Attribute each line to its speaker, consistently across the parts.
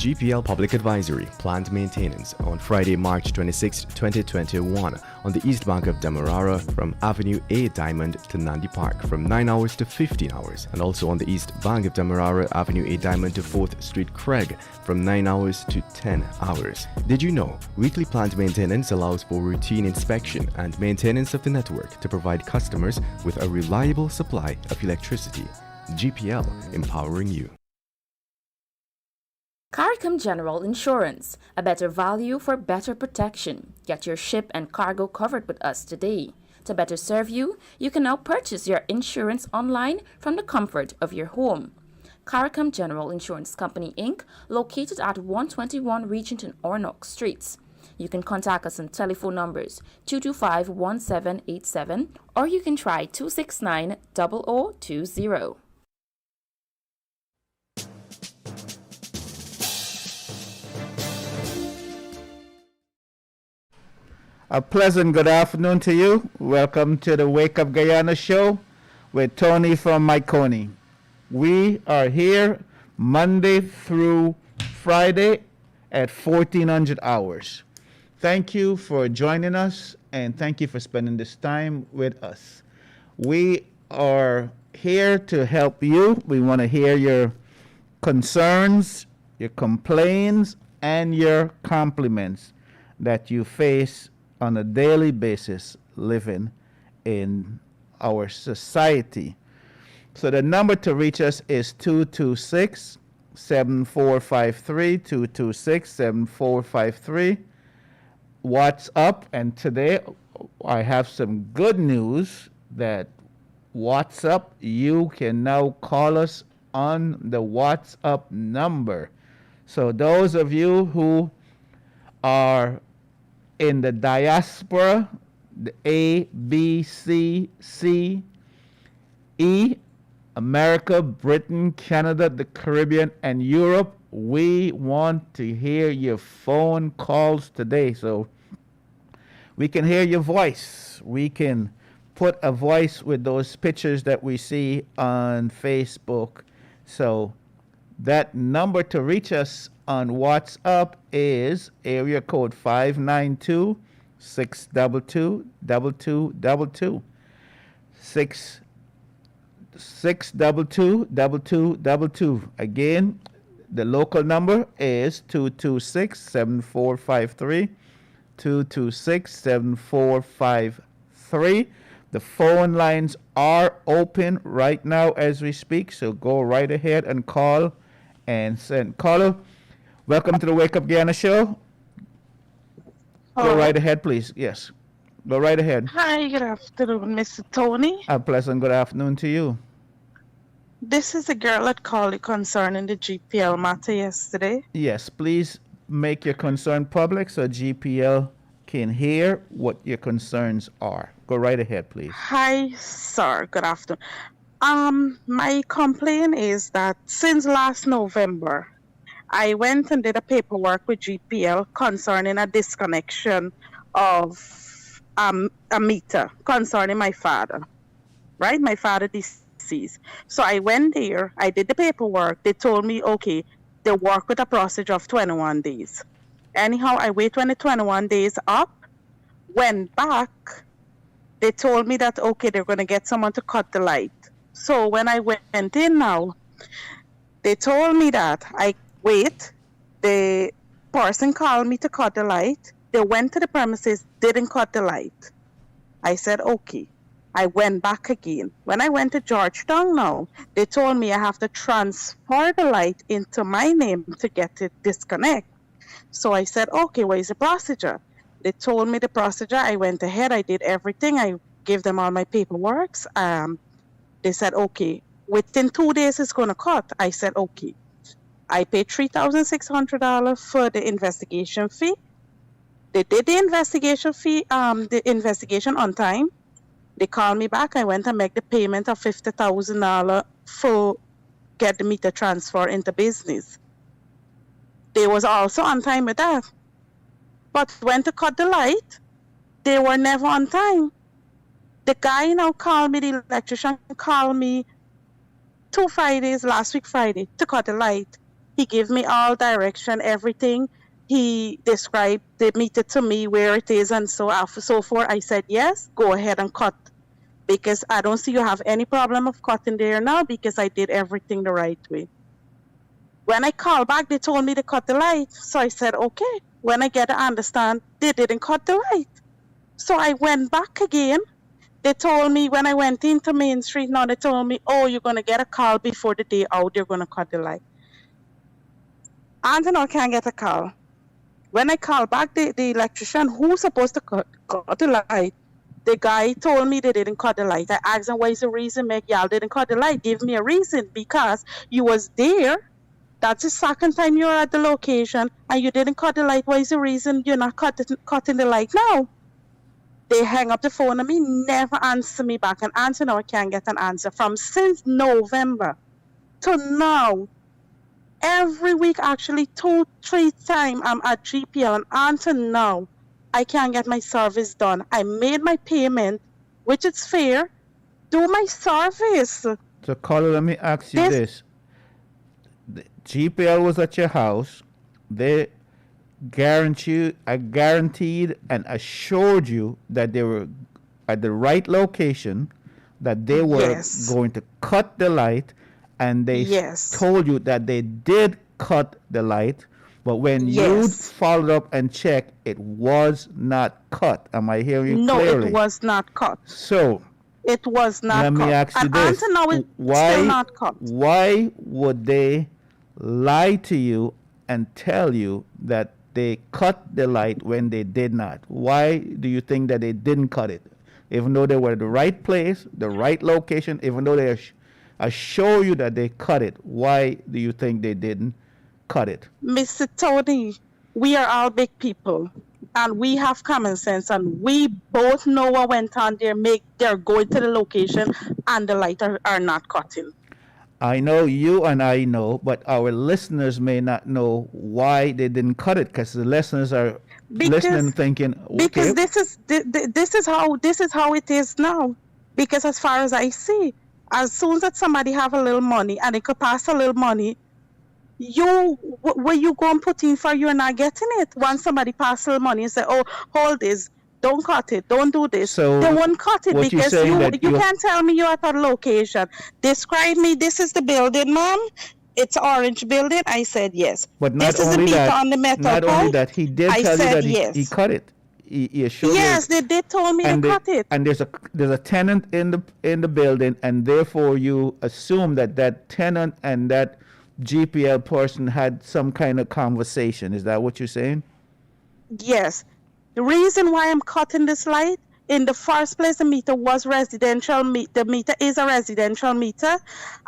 Speaker 1: GPL Public Advisory, Plant Maintenance on Friday, March 26, 2021 on the east bank of Demerara from Avenue A Diamond to Nandi Park from 9 hours to 15 hours, and also on the east bank of Demerara, Avenue A Diamond to 4th Street Craig from 9 hours to 10 hours. Did you know weekly plant maintenance allows for routine inspection and maintenance of the network to provide customers with a reliable supply of electricity? GPL, empowering you.
Speaker 2: Kaieteur General Insurance, a better value for better protection. Get your ship and cargo covered with us today. To better serve you, you can now purchase your insurance online from the comfort of your home. Kaieteur General Insurance Company, Inc., located at 121 Regent and Ornock Streets. You can contact us on telephone numbers 225-1787 or you can try 269-0020.
Speaker 3: A pleasant good afternoon to you. Welcome to the Wake Up Guyana show with Tony from Machinoy. We are here Monday through Friday at 1400 hours. Thank you for joining us and thank you for spending this time with us. We are here to help you. We want to hear your concerns, your complaints, and your compliments that you face on a daily basis living in our society. So the number to reach us is 226-7453, 226-7453. WhatsApp, and today I have some good news that WhatsApp, you can now call us on the WhatsApp number. So those of you who are in the diaspora, the A, B, C, C, E, America, Britain, Canada, the Caribbean, and Europe, we want to hear your phone calls today. So we can hear your voice. We can put a voice with those pictures that we see on Facebook. So that number to reach us on WhatsApp is area code 592-622-2222. 622-2222. Again, the local number is 226-7453. 226-7453. The phone lines are open right now as we speak, so go right ahead and call and send. Caller, welcome to the Wake Up Guyana show. Go right ahead, please. Yes. Go right ahead.
Speaker 4: Hi, good afternoon, Mr. Tony.
Speaker 3: A pleasant good afternoon to you.
Speaker 4: This is a girl that called you concerning the GPL matter yesterday.
Speaker 3: Yes, please make your concern public so GPL can hear what your concerns are. Go right ahead, please.
Speaker 4: Hi, sir. Good afternoon. My complaint is that since last November, I went and did a paperwork with GPL concerning a disconnection of a meter concerning my father, right? My father deceased. So I went there, I did the paperwork. They told me, okay, they work with a procedure of 21 days. Anyhow, I wait when the 21 days up, went back. They told me that, okay, they're going to get someone to cut the light. So when I went in now, they told me that I wait. The person called me to cut the light. They went to the premises, didn't cut the light. I said, okay. I went back again. When I went to Georgetown now, they told me I have to transfer the light into my name to get it disconnect. So I said, okay, what is the procedure? They told me the procedure. I went ahead. I did everything. I gave them all my paperwork. They said, okay, within 2 days it's going to cut. I said, okay. I paid $3,600 for the investigation fee. They did the investigation fee, the investigation on time. They called me back. I went and make the payment of $50,000 for get the meter transfer into business. They was also on time with that. But when to cut the light, they were never on time. The guy now called me, the electrician called me 2 Fridays, last week Friday, to cut the light. He gave me all direction, everything. He described the meter to me, where it is, and so forth. I said, yes, go ahead and cut, because I don't see you have any problem of cutting there now, because I did everything the right way. When I called back, they told me to cut the light. So I said, okay. When I get to understand, they didn't cut the light. So I went back again. They told me when I went into Main Street, now they told me, oh, you're going to get a call before the day out. They're going to cut the light. And I can't get a call. When I called back, the electrician who's supposed to cut the light, the guy told me they didn't cut the light. I asked him, what is the reason, Meg? Y'all didn't cut the light. Give me a reason, because you was there. That's the second time you're at the location, and you didn't cut the light. What is the reason you're not cutting the light now? They hang up the phone on me, never answer me back. And answer now, I can't get an answer. From since November to now, every week, actually 2-3 times, I'm at GPL, and until now, I can't get my service done. I made my payment, which is fair. Do my service.
Speaker 3: So, Carla, let me ask you this. The GPL was at your house. They guaranteed and assured you that they were at the right location, that they were going to cut the light, and they told you that they did cut the light, but when you followed up and checked, it was not cut. Am I hearing you clearly?
Speaker 4: No, it was not cut.
Speaker 3: So
Speaker 4: it was not cut.
Speaker 3: Let me ask you this.
Speaker 4: Until now, it's still not cut.
Speaker 3: Why would they lie to you and tell you that they cut the light when they did not? Why do you think that they didn't cut it? Even though they were at the right place, the right location, even though they assure you that they cut it, why do you think they didn't cut it?
Speaker 4: Mr. Tony, we are all big people, and we have common sense, and we both know what went on there. They're going to the location, and the light are not cutting.
Speaker 3: I know you and I know, but our listeners may not know why they didn't cut it, because the listeners are listening thinking, okay.
Speaker 4: Because this is how it is now. Because as far as I see, as soon as somebody have a little money and they could pass a little money, where you go and put in for, you're not getting it. Once somebody pass a little money and say, oh, hold this, don't cut it, don't do this. So they won't cut it, because you can't tell me you're at a location. Describe me, this is the building, ma'am. It's orange building. I said yes.
Speaker 3: But not
Speaker 4: this is
Speaker 3: only
Speaker 4: the meter
Speaker 3: that,
Speaker 4: on the metal
Speaker 3: not
Speaker 4: pipe.
Speaker 3: only that, he did tell you that he cut it. He assured
Speaker 4: yes, they did tell me to cut it.
Speaker 3: And there's a tenant in the building, and therefore you assume that tenant and that GPL person had some kind of conversation. Is that what you're saying?
Speaker 4: Yes. The reason why I'm cutting this light, in the first place, the meter was residential. The meter is a residential meter,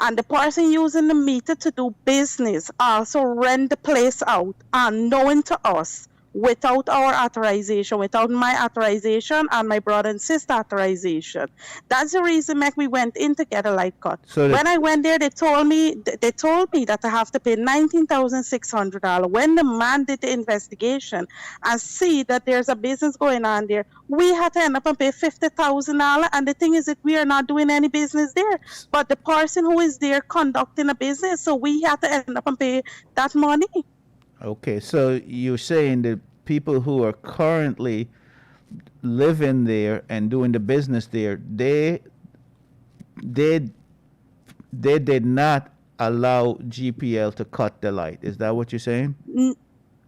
Speaker 4: and the person using the meter to do business also rent the place out, unknown to us, without our authorization, without my authorization and my brother and sister authorization. That's the reason we went in to get a light cut. So when I went there, they told me that I have to pay $19,600. When the man did the investigation and see that there's a business going on there, we had to end up and pay $50,000. And the thing is that we are not doing any business there, but the person who is there conducting a business, so we had to end up and pay that money.
Speaker 3: Okay, so you're saying that people who are currently living there and doing the business there, they did not allow GPL to cut the light. Is that what you're saying?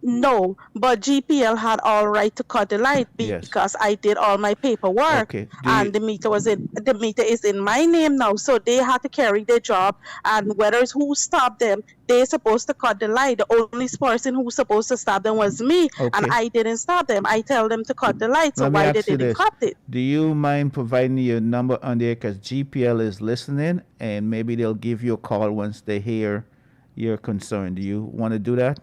Speaker 4: No, but GPL had all right to cut the light because I did all my paperwork, and the meter is in my name now, so they had to carry their job. And whether it's who stopped them, they're supposed to cut the light. The only person who was supposed to stop them was me, and I didn't stop them. I tell them to cut the light, so why they didn't cut it?
Speaker 3: Do you mind providing your number on there, because GPL is listening, and maybe they'll give you a call once they hear your concern. Do you want to do that?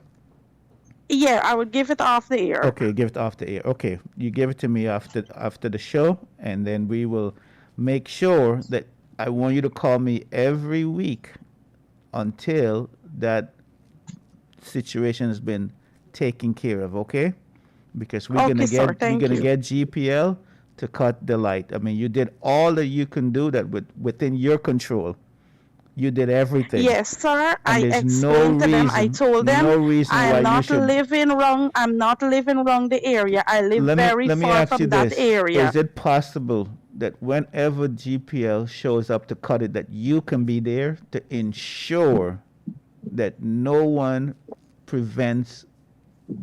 Speaker 4: Yeah, I would give it off the air.
Speaker 3: Okay, give it off the air. Okay, you give it to me after the show, and then we will make sure that I want you to call me every week until that situation has been taken care of. Okay, because we're gonna get GPL to cut the light. I mean, you did all that you can do that within your control You did everything.
Speaker 4: Yes, sir.
Speaker 3: And
Speaker 4: I
Speaker 3: there's
Speaker 4: explained to them. I told them
Speaker 3: no reason
Speaker 4: I
Speaker 3: why
Speaker 4: am
Speaker 3: you
Speaker 4: not
Speaker 3: should.
Speaker 4: living wrong. I'm not living wrong the area. I live very
Speaker 3: Let me
Speaker 4: far
Speaker 3: ask you
Speaker 4: from that
Speaker 3: this.
Speaker 4: area.
Speaker 3: Is it possible that whenever GPL shows up to cut it, that you can be there to ensure that no one prevents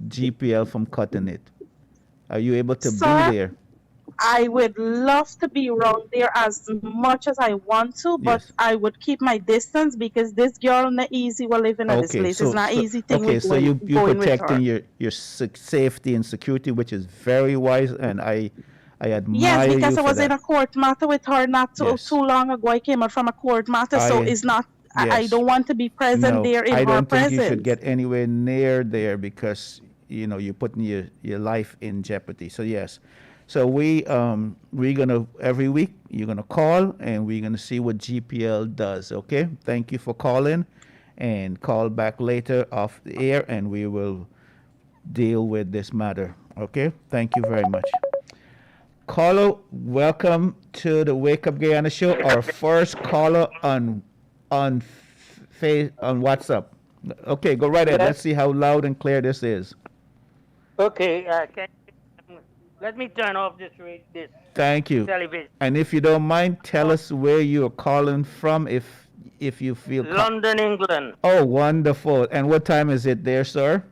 Speaker 3: GPL from cutting it? Are you able to be
Speaker 4: Sir,
Speaker 3: there?
Speaker 4: I would love to be around there as much as I want to, but
Speaker 3: Yes.
Speaker 4: I would keep my distance because this girl not easy while living at this
Speaker 3: Okay,
Speaker 4: place. It's not easy thing
Speaker 3: okay,
Speaker 4: with
Speaker 3: so you
Speaker 4: going with her.
Speaker 3: protecting your safety and security, which is very wise, and I
Speaker 4: Yes,
Speaker 3: admire
Speaker 4: because
Speaker 3: you
Speaker 4: I
Speaker 3: for
Speaker 4: was in
Speaker 3: that.
Speaker 4: a court matter with her not too
Speaker 3: Yes,
Speaker 4: long ago. I came out from a court matter, so
Speaker 3: I
Speaker 4: it's not. I
Speaker 3: yes.
Speaker 4: don't want to be present
Speaker 3: No,
Speaker 4: there in
Speaker 3: I
Speaker 4: her
Speaker 3: don't think you should
Speaker 4: presence.
Speaker 3: get anywhere near there because you're putting your life in jeopardy. So yes, so we're gonna every week you're gonna call and we're gonna see what GPL does. Okay, thank you for calling, and call back later off the air and we will deal with this matter. Okay, thank you very much. Caller, welcome to the Wake Up Guyana show. Our first caller on on WhatsApp. Okay, go right ahead. Let's
Speaker 5: Yes.
Speaker 3: see how loud and clear this is.
Speaker 5: Okay. Let me turn off this
Speaker 3: Thank you.
Speaker 5: television.
Speaker 3: And if you don't mind, tell us where you're calling from if you feel
Speaker 5: London, England.
Speaker 3: Oh, wonderful. And what time is it there, sir?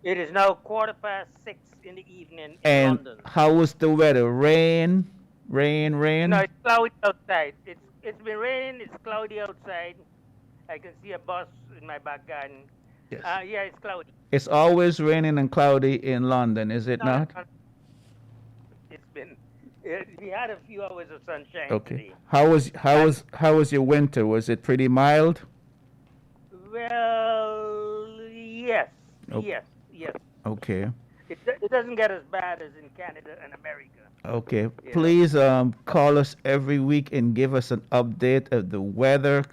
Speaker 5: It is now 6:15 in the evening in
Speaker 3: And
Speaker 5: London.
Speaker 3: how was the weather? Rain? Rain, rain?
Speaker 5: No, it's cloudy outside. It's been raining. It's cloudy outside. I can see a bus in my back garden.
Speaker 3: Yes.
Speaker 5: Yeah, it's cloudy.
Speaker 3: It's always raining and cloudy in London, is it
Speaker 5: No,
Speaker 3: not?
Speaker 5: It's been. We had a few hours of sunshine
Speaker 3: Okay.
Speaker 5: today.
Speaker 3: How was your winter? Was it pretty mild?
Speaker 5: Well, yes,
Speaker 3: Okay.
Speaker 5: yes.
Speaker 3: Okay.
Speaker 5: It doesn't get as bad as in Canada and America.
Speaker 3: Okay.
Speaker 5: Yeah.
Speaker 3: Please call us every week and give us an update of the weather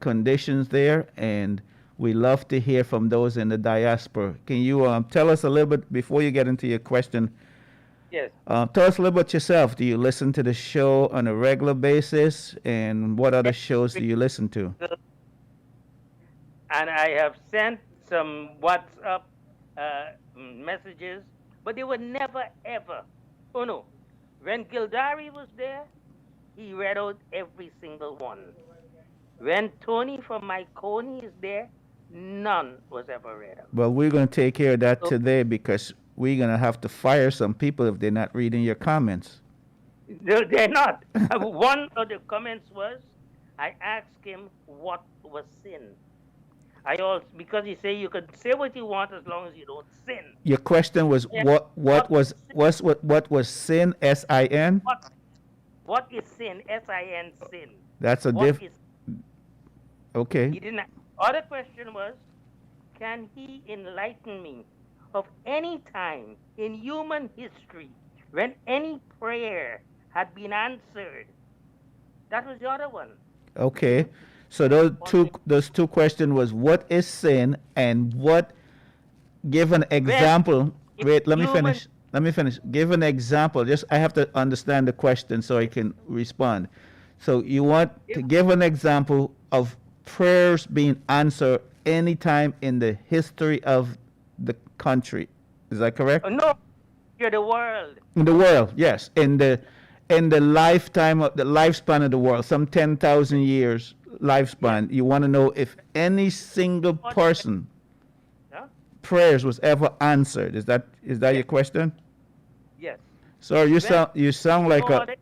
Speaker 3: conditions there, and we love to hear from those in the diaspora. Can you tell us a little bit before you get into your question?
Speaker 5: Yes.
Speaker 3: Tell us a little bit yourself. Do you listen to the show on a regular basis, and what other shows do you listen to?
Speaker 5: And I have sent some WhatsApp messages, but they were never ever. Oh no, when Gildari was there, he read out every single one. When Tony from Myconi is there, none was ever read out.
Speaker 3: Well, we're going to take care of that today because we're going to have to fire some people if they're not reading your comments.
Speaker 5: They're not. One of the comments was, I asked him what was sin. Because he said you could say what you want as long as you don't sin.
Speaker 3: Your question was
Speaker 5: Yeah.
Speaker 3: what was sin, S-I-N?
Speaker 5: What is sin? S-I-N, sin.
Speaker 3: That's a
Speaker 5: What
Speaker 3: diff.
Speaker 5: is
Speaker 3: Okay.
Speaker 5: He didn't. Other question was, can he enlighten me of any time in human history when any prayer had been answered? That was the other one.
Speaker 3: Okay. So those two questions was what is sin and what. Give an example. Wait, let me finish. Let me finish. Give an example. Just I have to understand the question so I can respond. So you want to give an example of prayers being answered anytime in the history of the country. Is that correct?
Speaker 5: No, you're the world.
Speaker 3: In the world, yes. In the lifetime of the lifespan of the world, some 10,000 years lifespan. You want to know if any single person
Speaker 5: Huh?
Speaker 3: prayers was ever answered. Is that your question?
Speaker 5: Yes.
Speaker 3: So you sound like
Speaker 5: No
Speaker 3: a
Speaker 5: other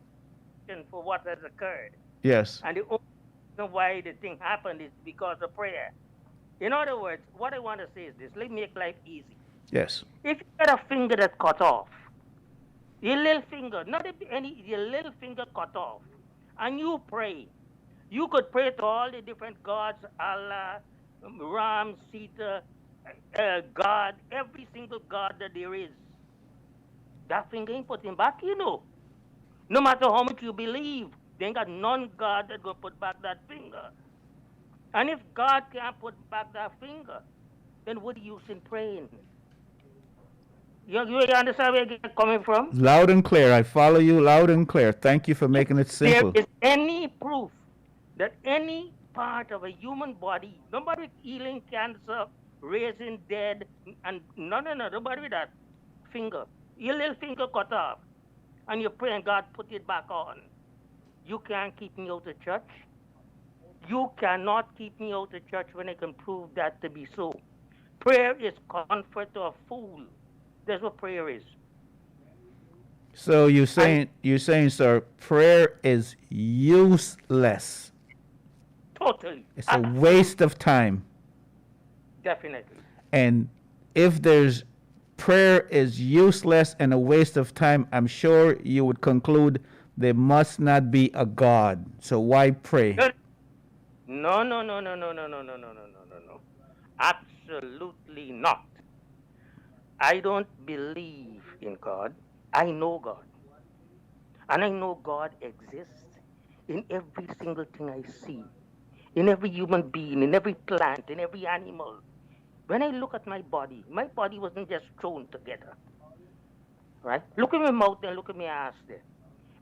Speaker 5: reason for what has occurred.
Speaker 3: yes.
Speaker 5: And the only reason why the thing happened is because of prayer. In other words, what I want to say is this. Let me make life easy.
Speaker 3: Yes.
Speaker 5: If you got a finger that cut off, your little finger, your little finger cut off, and you pray, you could pray to all the different gods, Allah, Ram, Sita, God, every single God that there is. That finger ain't putting back, No matter how much you believe, they ain't got none God that will put back that finger. And if God can't put back that finger, then what use in praying? You understand where I'm coming from?
Speaker 3: Loud and clear. I follow you loud and clear. Thank you for making it simple.
Speaker 5: There is any proof that any part of a human body. Nobody with healing cancer, raising dead, and no, nobody with that finger. Your little finger cut off, and you pray and God put it back on. You can't keep me out of church. You cannot keep me out of church when I can prove that to be so. Prayer is comfort to a fool. That's what prayer is.
Speaker 3: So
Speaker 5: And
Speaker 3: you're saying, sir, prayer is useless.
Speaker 5: totally,
Speaker 3: It's a
Speaker 5: absolutely,
Speaker 3: waste of time.
Speaker 5: definitely.
Speaker 3: And if there's prayer is useless and a waste of time, I'm sure you would conclude there must not be a God. So why pray?
Speaker 5: No. Absolutely not. I don't believe in God. I know God. And I know God exists in every single thing I see, in every human being, in every plant, in every animal. When I look at my body wasn't just thrown together, right? Look at my mouth and look at my ass there.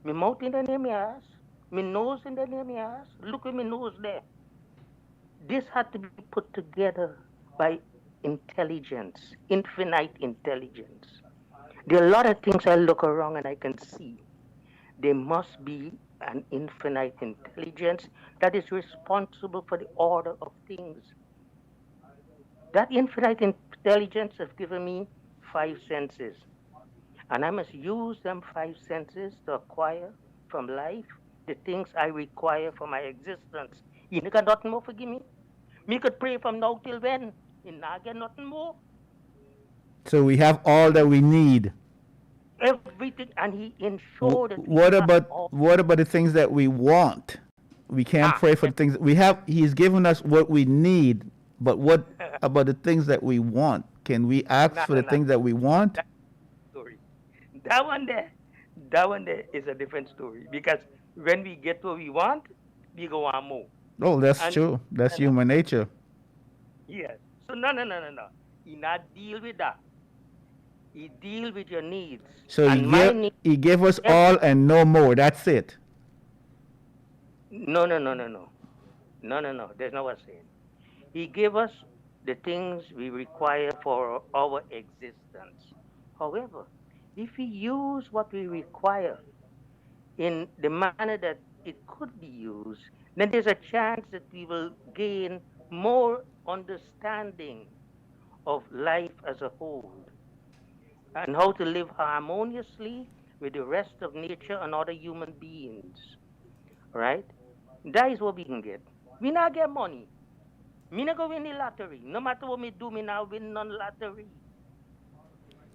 Speaker 5: My mouth in the near my ass, my nose in the near my ass. Look at my nose there. This had to be put together by intelligence, infinite intelligence. There are a lot of things I look around and I can see. There must be an infinite intelligence that is responsible for the order of things. That infinite intelligence has given me five senses, and I must use them five senses to acquire from life the things I require for my existence. You got nothing more forgive me? Me could pray from now till when. You not get nothing more.
Speaker 3: So we have all that we need.
Speaker 5: Everything, and he ensured that we
Speaker 3: What
Speaker 5: have
Speaker 3: about
Speaker 5: all.
Speaker 3: the things that we want? We can't
Speaker 5: Ah,
Speaker 3: pray for the things that we have. He's given us what we need, but what about the things that we want? Can we ask
Speaker 5: no,
Speaker 3: for
Speaker 5: no,
Speaker 3: the
Speaker 5: no.
Speaker 3: things that we want?
Speaker 5: That's the story. That one there, that one there is a different story because when we get what we want, we go on more.
Speaker 3: Oh, that's
Speaker 5: And
Speaker 3: true. That's
Speaker 5: no, no,
Speaker 3: human nature.
Speaker 5: yes. So no. He not deal with that. He deal with your needs
Speaker 3: So
Speaker 5: and my needs.
Speaker 3: he gave us
Speaker 5: Yes.
Speaker 3: all and no more. That's it.
Speaker 5: No. There's no what I'm saying. He gave us the things we require for our existence. However, if we use what we require in the manner that it could be used, then there's a chance that we will gain more understanding of life as a whole and how to live harmoniously with the rest of nature and other human beings. Right? That is what we can get. We not get money. Me not go win the lottery. No matter what me do, me not win none lottery.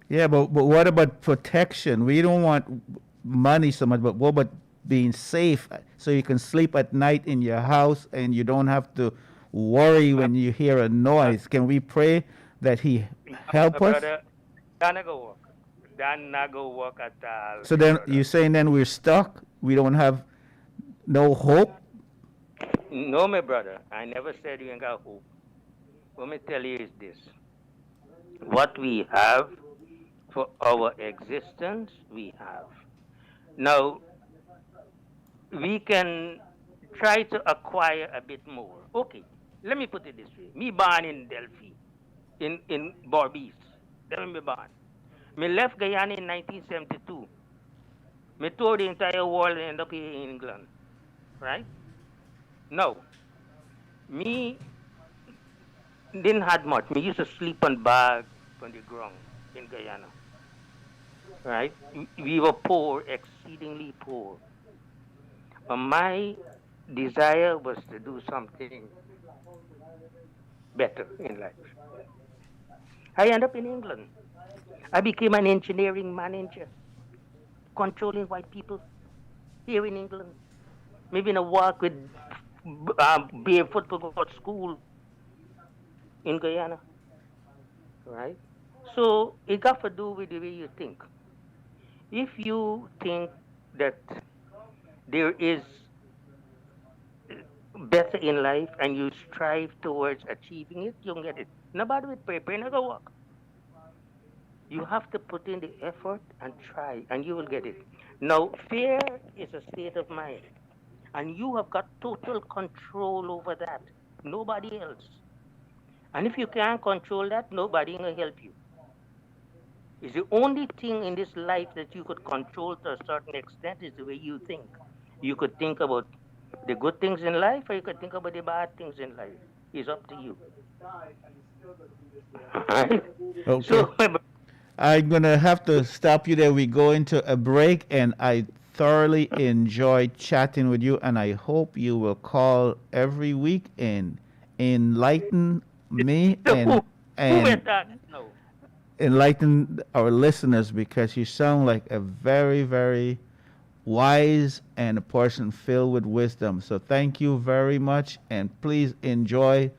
Speaker 3: Yeah, but what about protection? We don't want money so much, but what about being safe so you can sleep at night in your house and you don't have to worry
Speaker 5: My,
Speaker 3: when you hear a noise? Can we pray that he
Speaker 5: my
Speaker 3: help us?
Speaker 5: brother, that not go work. That not go work at all,
Speaker 3: So
Speaker 5: my
Speaker 3: then
Speaker 5: brother.
Speaker 3: you're saying then we're stuck? We don't have no hope?
Speaker 5: No, my brother. I never said you ain't got hope. What me tell you is this. What we have for our existence, we have. Now, we can try to acquire a bit more. Okay, let me put it this way. Me born in Delphi, in Barbies. There me born. Me left Guyana in 1972. Me toured the entire world and ended up here in England. Right? Now, me didn't had much. Me used to sleep on bag on the ground in Guyana. Right? We were poor, exceedingly poor. But my desire was to do something better in life. I ended up in England. I became an engineering manager, controlling white people here in England. Maybe in a walk with barefoot to go to school in Guyana, right? So it got to do with the way you think. If you think that there is better in life and you strive towards achieving it, you'll get it. Nobody with paper, not go work. You have to put in the effort and try, and you will get it. Now, fear is a state of mind. And you have got total control over that. Nobody else. And if you can't control that, nobody will help you. It's the only thing in this life that you could control to a certain extent is the way you think. You could think about the good things in life, or you could think about the bad things in life. It's up to you. Right?
Speaker 3: Okay.
Speaker 5: So,
Speaker 3: I'm going to have to stop you there. We go into a break, and I thoroughly enjoyed chatting with you, and I hope you will call every week and enlighten me
Speaker 5: who we're
Speaker 3: and
Speaker 5: talking now?
Speaker 3: enlighten our listeners, because you sound like a very, very wise and a person filled with wisdom. So thank you very much, and please enjoy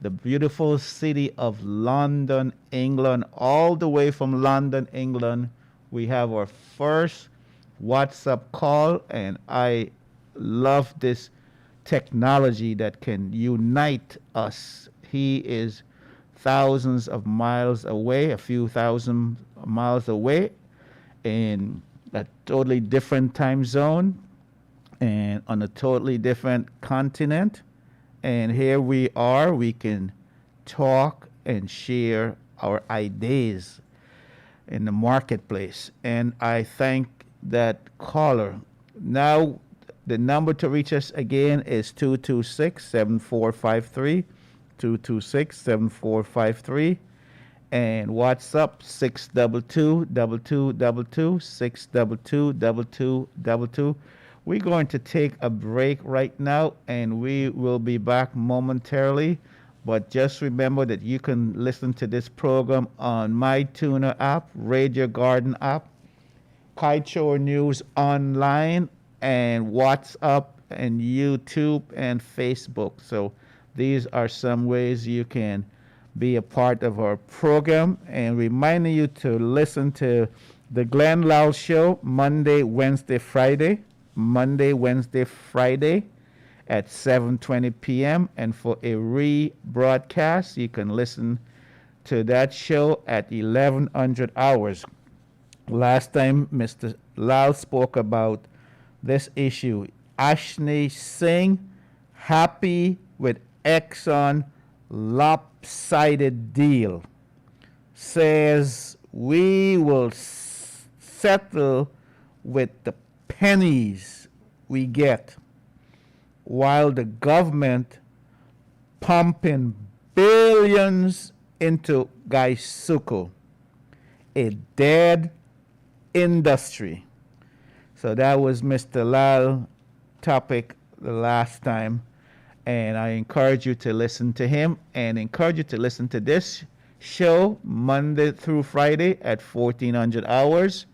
Speaker 3: the beautiful city of London, England. All the way from London, England, we have our first WhatsApp call, and I love this technology that can unite us. He is thousands of miles away, a few thousand miles away, in a totally different time zone and on a totally different continent. And here we are, we can talk and share our ideas in the marketplace. And I thank that caller. Now, the number to reach us again is 226-7453, 226-7453. And WhatsApp 622-2222, We're going to take a break right now, and we will be back momentarily. But just remember that you can listen to this program on My Tuner app, Radio Garden app, Kaieteur News Online, and WhatsApp, and YouTube, and Facebook. So these are some ways you can be a part of our program, and reminding you to listen to the Glenn Lowell Show Monday, Wednesday, Friday at 7:20 p.m. And for a rebroadcast, you can listen to that show at 1100 hours. Last time, Mr. Lal spoke about this issue. Ashley Singh, happy with Exxon lopsided deal, says we will settle with the pennies we get, while the government pumping billions into Gaisuku, a dead industry. So that was Mr. Lal topic the last time. And I encourage you to listen to him, and encourage you to listen to this show Monday through Friday at 1400 hours.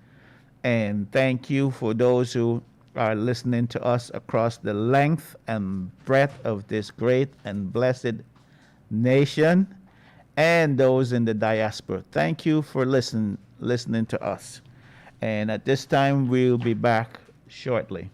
Speaker 3: And thank you for those who are listening to us across the length and breadth of this great and blessed nation, and those in the diaspora. Thank you for listening to us. And at this time, we'll be back shortly.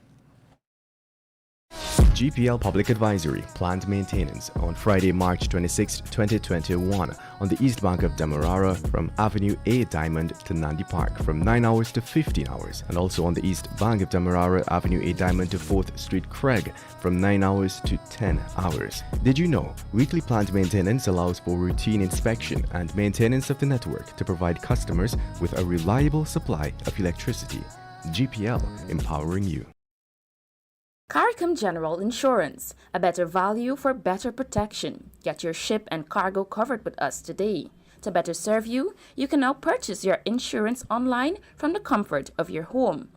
Speaker 1: GPL Public Advisory Plant Maintenance on Friday, March 26, 2021 on the east bank of Demerara from Avenue A Diamond to Nandi Park from 9 hours to 15 hours, and also on the east bank of Demerara, Avenue A Diamond to 4th Street Craig from 9 hours to 10 hours. Did you know weekly plant maintenance allows for routine inspection and maintenance of the network to provide customers with a reliable supply of electricity? GPL, empowering you.
Speaker 2: CARICOM General Insurance, a better value for better protection. Get your ship and cargo covered with us today. To better serve you, you can now purchase your insurance online from the comfort of your home.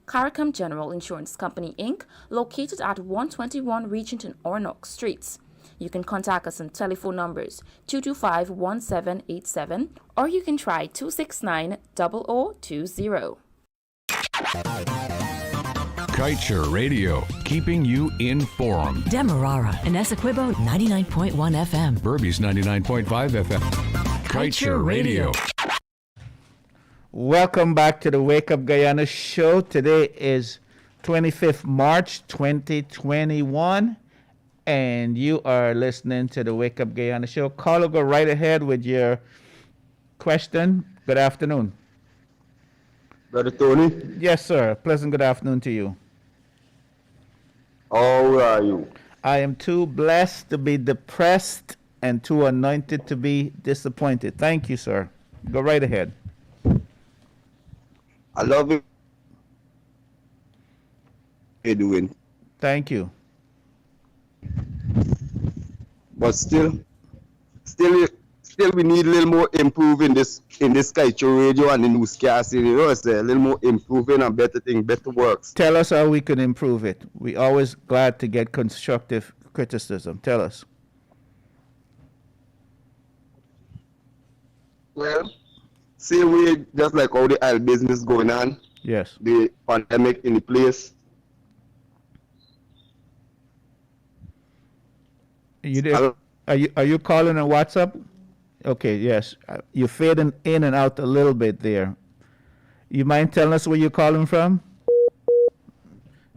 Speaker 2: CARICOM General Insurance Company, Inc., located at 121 Regent and Ornock Streets. You can contact us on telephone numbers 225-1787, or you can try 269-0020.
Speaker 6: Kaieteur Radio, keeping you informed.
Speaker 7: Demerara and Essequibo 99.1 FM.
Speaker 6: Burby's 99.5 FM. Kaieteur Radio.
Speaker 3: Welcome back to the Wake Up Guyana show. Today is 25th March 2021, and you are listening to the Wake Up Guyana show. Caller, go right ahead with your question. Good afternoon.
Speaker 8: Brother Tony,
Speaker 3: Yes, sir. Pleasant good afternoon to you.
Speaker 8: How are you?
Speaker 3: I am too blessed to be depressed and too anointed to be disappointed. Thank you, sir. Go right ahead.
Speaker 8: I love it. How you doing?
Speaker 3: Thank you.
Speaker 8: But still, we need a little more improve in this Kaieteur radio and the newscast. You know, it's a little more improving and better thing, better works.
Speaker 3: Tell us how we can improve it. We always glad to get constructive criticism. Tell us.
Speaker 8: Well, see, we just like all the oil business going on,
Speaker 3: Yes.
Speaker 8: the pandemic in the place.
Speaker 3: You did.
Speaker 8: Hello?
Speaker 3: Are you calling on WhatsApp? Okay. Yes. You're fading in and out a little bit there. You mind telling us where you're calling from?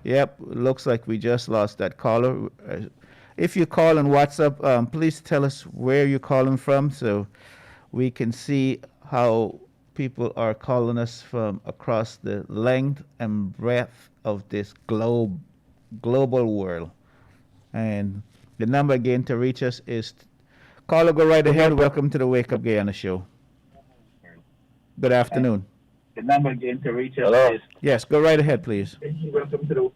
Speaker 3: Yep. Looks like we just lost that caller. If you call on WhatsApp, please tell us where you're calling from so we can see how people are calling us from across the length and breadth of this global world. And the number again to reach us is caller. Go right ahead. Welcome to the Wake Up Guyana show. Good afternoon.
Speaker 9: The number again to reach us
Speaker 10: Hello.
Speaker 9: is.
Speaker 3: Yes, go right ahead, please.
Speaker 9: Welcome to the.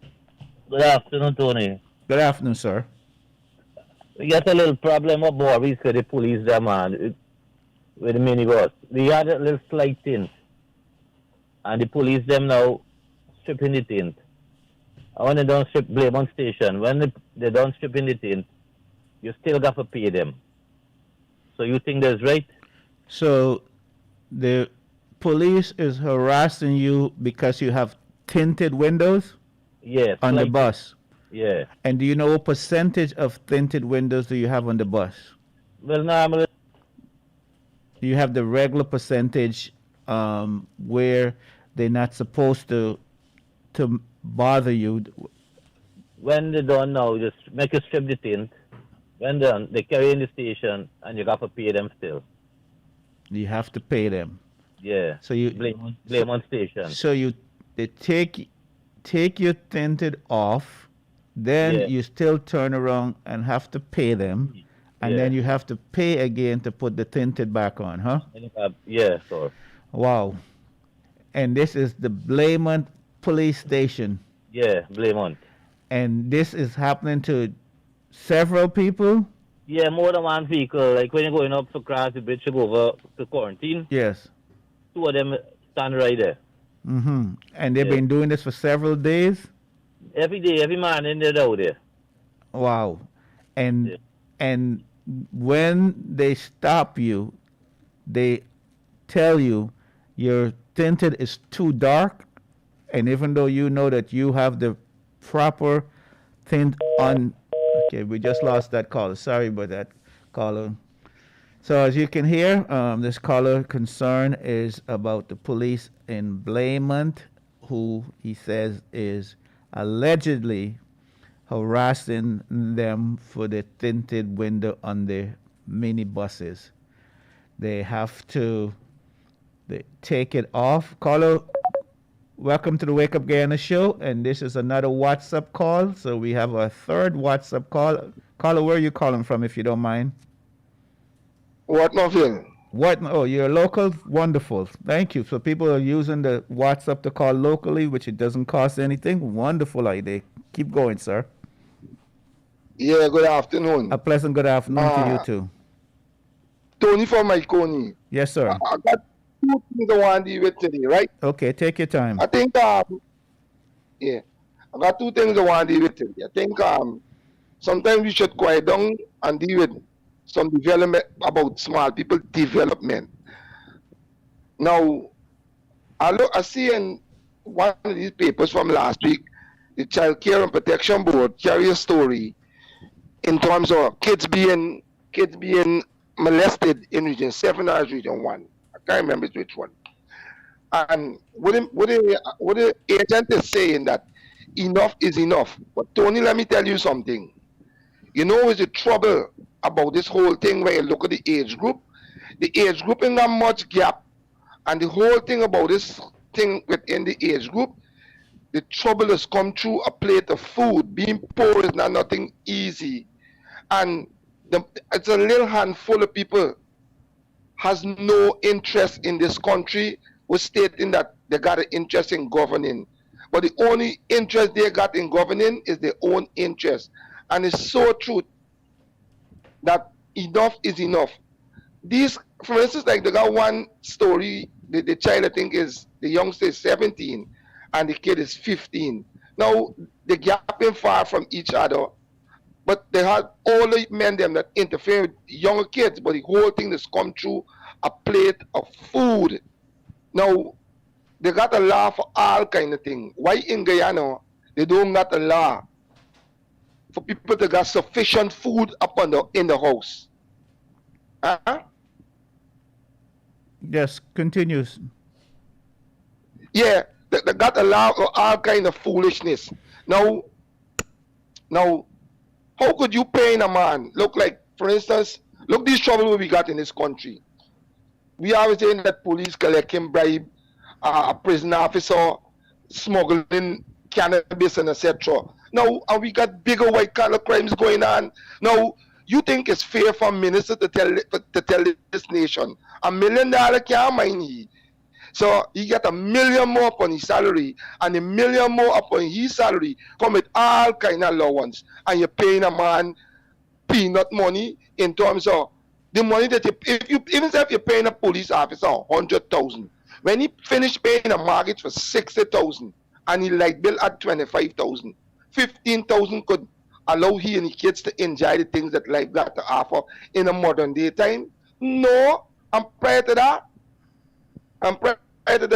Speaker 10: Good afternoon, Tony.
Speaker 3: Good afternoon, sir.
Speaker 10: We got a little problem up Boris with the police there, man, with the minibus. We had a little slight tint. And the police them now stripping the tint. And when they don't strip, blame on station. When they don't strip in the tint, you still got to pay them. So you think that's right?
Speaker 3: So the police is harassing you because you have tinted windows
Speaker 10: Yes.
Speaker 3: on the
Speaker 10: slight-
Speaker 3: bus.
Speaker 10: Yeah.
Speaker 3: And do you know what percentage of tinted windows do you have on the bus?
Speaker 10: Well, normally,
Speaker 3: Do you have the regular percentage where they're not supposed to bother you?
Speaker 10: when they don't know, just make you strip the tint. When done, they carry in the station and you got to pay them still.
Speaker 3: You have to pay them.
Speaker 10: Yeah.
Speaker 3: So you
Speaker 10: Blame on station.
Speaker 3: So they take your tinted off, then
Speaker 10: Yeah.
Speaker 3: you still turn around and have to pay them, and
Speaker 10: Yeah.
Speaker 3: then you have to pay again to put the tinted back on, huh?
Speaker 10: Yeah, so.
Speaker 3: Wow. And this is the Blamont police station,
Speaker 10: Yeah, blame on.
Speaker 3: and this is happening to several people.
Speaker 10: Yeah, more than one vehicle. Like when you're going up to cross the bridge to go over to quarantine,
Speaker 3: Yes.
Speaker 10: two of them stand right there.
Speaker 3: And they've
Speaker 10: Yeah.
Speaker 3: been doing this for several days.
Speaker 10: Every day, every morning they're out there.
Speaker 3: Wow. And
Speaker 10: Yeah.
Speaker 3: and when they stop you, they tell you your tinted is too dark, and even though you know that you have the proper tint on. Okay, we just lost that caller. Sorry about that, caller. So as you can hear, this caller concern is about the police in Blamont, who he says is allegedly harassing them for the tinted window on the minibuses. They have to take it off. Caller, welcome to the Wake Up Guyana show, and this is another WhatsApp call. So we have a third WhatsApp call. Caller, where are you calling from, if you don't mind?
Speaker 8: What nothing?
Speaker 3: What? Oh, you're local? Wonderful. Thank you. So people are using the WhatsApp to call locally, which it doesn't cost anything. Wonderful idea. Keep going, sir.
Speaker 8: Yeah, good afternoon.
Speaker 3: A pleasant good afternoon to you too.
Speaker 8: Tony from Machinoy.
Speaker 3: Yes, sir.
Speaker 8: I got two things I want to deal with today, right?
Speaker 3: Okay, take your time.
Speaker 8: I think yeah, I got two things I want to deal with today. I think sometimes we should quiet down and deal with some development about small people development. Now, I see in one of these papers from last week, the Child Care and Protection Board carry a story in terms of kids being molested in Region 7 or Region 1. I can't remember which one. And what the agent is saying that enough is enough. But Tony, let me tell you something. You know what's the trouble about this whole thing where you look at the age group? The age group ain't got much gap. And the whole thing about this thing within the age group, the trouble has come through a plate of food. Being poor is not nothing easy. And it's a little handful of people has no interest in this country, was stating that they got an interest in governing. But the only interest they got in governing is their own interest. And it's so true that enough is enough. These, for instance, like they got one story, the child I think is, the youngster is 17 and the kid is 15. Now, the gap is far from each other, but they had all the men them that interfere with younger kids, but the whole thing has come through a plate of food. Now, they got a law for all kind of thing. Why in Guyana, they don't got a law for people to get sufficient food up in the house? Huh?
Speaker 3: Yes, continues.
Speaker 8: Yeah, they got a law for all kind of foolishness. Now, how could you pay a man? Look, like, for instance, look these trouble we got in this country. We always saying that police collecting bribe, a prison officer smuggling cannabis and etc. Now, and we got bigger white collar crimes going on. Now, you think it's fair for a minister to tell this nation $1 million can't mind he? So he get $1 million more upon his salary, and $1 million more upon his salary come with all kind of allowance, and you're paying a man peanut money in terms of the money that even if you're paying a police officer 100,000, when he finish paying a mortgage for 60,000 and he light bill at 25,000, 15,000 could allow he and his kids to enjoy the things that life got to offer in a modern day time? No, I'm prior to that.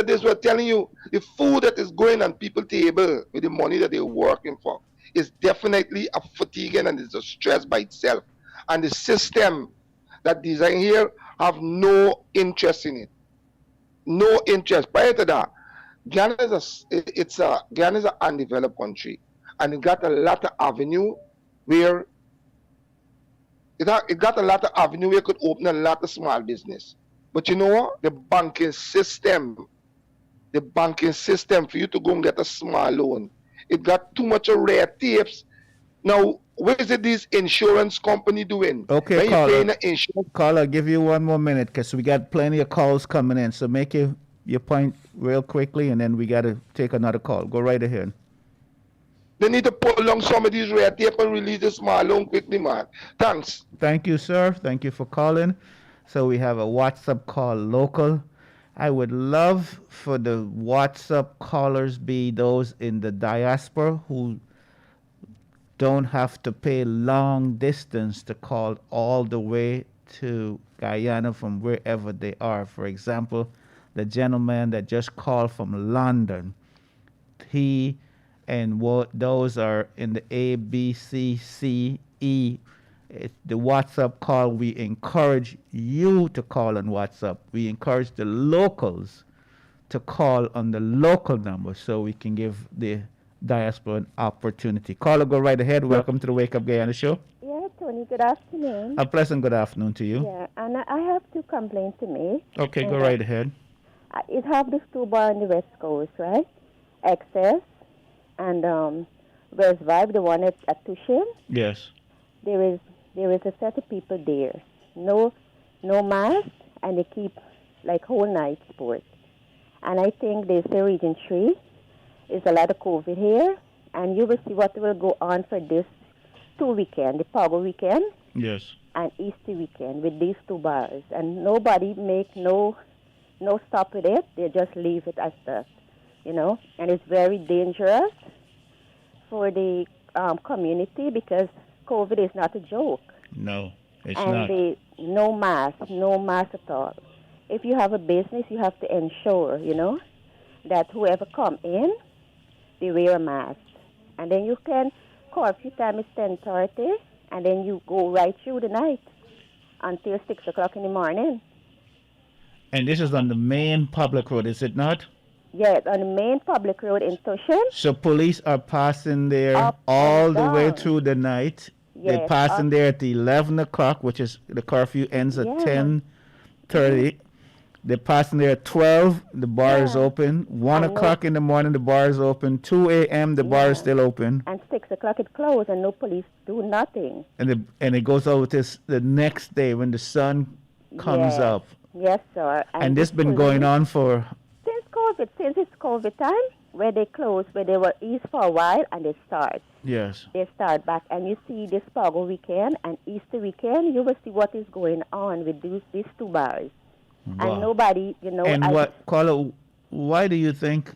Speaker 8: This we're telling you, the food that is going on people's table with the money that they're working for is definitely a fatiguing and it's a stress by itself. And the system that design here have no interest in it. No interest. Prior to that, Guyana is an undeveloped country, and it got a lot of avenue where it got a lot of avenue where it could open a lot of small business. But you know what? The banking system for you to go and get a small loan, it got too much of red tapes. Now, what is it these insurance company doing?
Speaker 3: Okay,
Speaker 8: caller.
Speaker 3: Caller, give you one more minute because we got plenty of calls coming in. So make your point real quickly, and then we got to take another call. Go right ahead.
Speaker 8: They need to pull along some of these red tape and release the small loan quickly, man. Thanks.
Speaker 3: Thank you, sir. Thank you for calling. So we have a WhatsApp call local. I would love for the WhatsApp callers be those in the diaspora who don't have to pay long distance to call all the way to Guyana from wherever they are. For example, the gentleman that just called from London, he and those are in the A, B, C, C, E. The WhatsApp call, we encourage you to call on WhatsApp. We encourage the locals to call on the local number so we can give the diaspora an opportunity. Caller, go right ahead. Welcome to the Wake Up Guyana show.
Speaker 11: Yeah, Tony, good afternoon.
Speaker 3: A pleasant good afternoon to you.
Speaker 11: Yeah, and I have two complaints to make.
Speaker 3: Okay, go right ahead.
Speaker 11: It have this two bar on the West Coast, right? Excess and West Vibe, the one at Tushin.
Speaker 3: Yes.
Speaker 11: There is a set of people there. No mask, and they keep like whole night sports. And I think they say Region 3 is a lot of COVID here, and you will see what will go on for this 2 weekend, the Pogo weekend.
Speaker 3: Yes.
Speaker 11: And Easter weekend with these two bars. And nobody make no stop with it. They just leave it as that, And it's very dangerous for the community because COVID is not a joke.
Speaker 3: No, it's
Speaker 11: not. And no mask at all. If you have a business, you have to ensure, that whoever come in, they wear a mask. And then you can curfew time is 10:30, and then you go right through the night until 6 o'clock in the morning.
Speaker 3: And this is on the main public road, is it not?
Speaker 11: Yes, on the main public road in Tushin.
Speaker 3: So police are passing there all the way through the night. Yes, they're passing there at 11 o'clock, which is the curfew ends at 10:30. They're passing there at 12, the bar is open. 1 o'clock in the morning, the bar is open. 2 a.m., the bar is still open.
Speaker 11: And 6 o'clock it closed, and no police do nothing.
Speaker 3: And it goes over to the next day when the sun comes up.
Speaker 11: Yes, sir.
Speaker 3: And this been going on for?
Speaker 11: Since it's COVID time, where they close, where they were east for a while, and they start.
Speaker 3: Yes.
Speaker 11: They start back, and you see this Pago weekend and Easter weekend, you will see what is going on with these two bars.
Speaker 3: Wow.
Speaker 11: And nobody, you know.
Speaker 3: And Carla, why do you think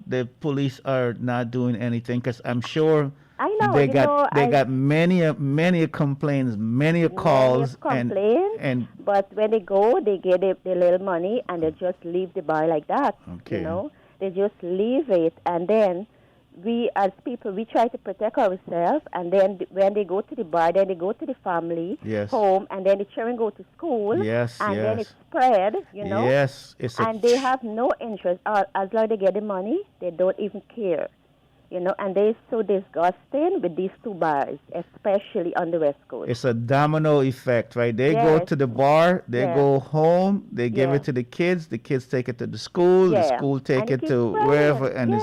Speaker 3: the police are not doing anything? Because I'm sure
Speaker 11: I know
Speaker 3: they got many complaints, many calls, and
Speaker 11: but when they go, they get their little money and they just leave the bar like that.
Speaker 3: Okay.
Speaker 11: You know, they just leave it, and then we as people, we try to protect ourselves, and then when they go to the bar, then they go to the family home, and then the children go to school, and then it spread, you know.
Speaker 3: Yes,
Speaker 11: and they have no interest. As long as they get the money, they don't even care. You know, and they're so disgusting with these two bars, especially on the West Coast.
Speaker 3: It's a domino effect, right? They go to the bar, they go home, they give it to the kids take it to the school take it to wherever, and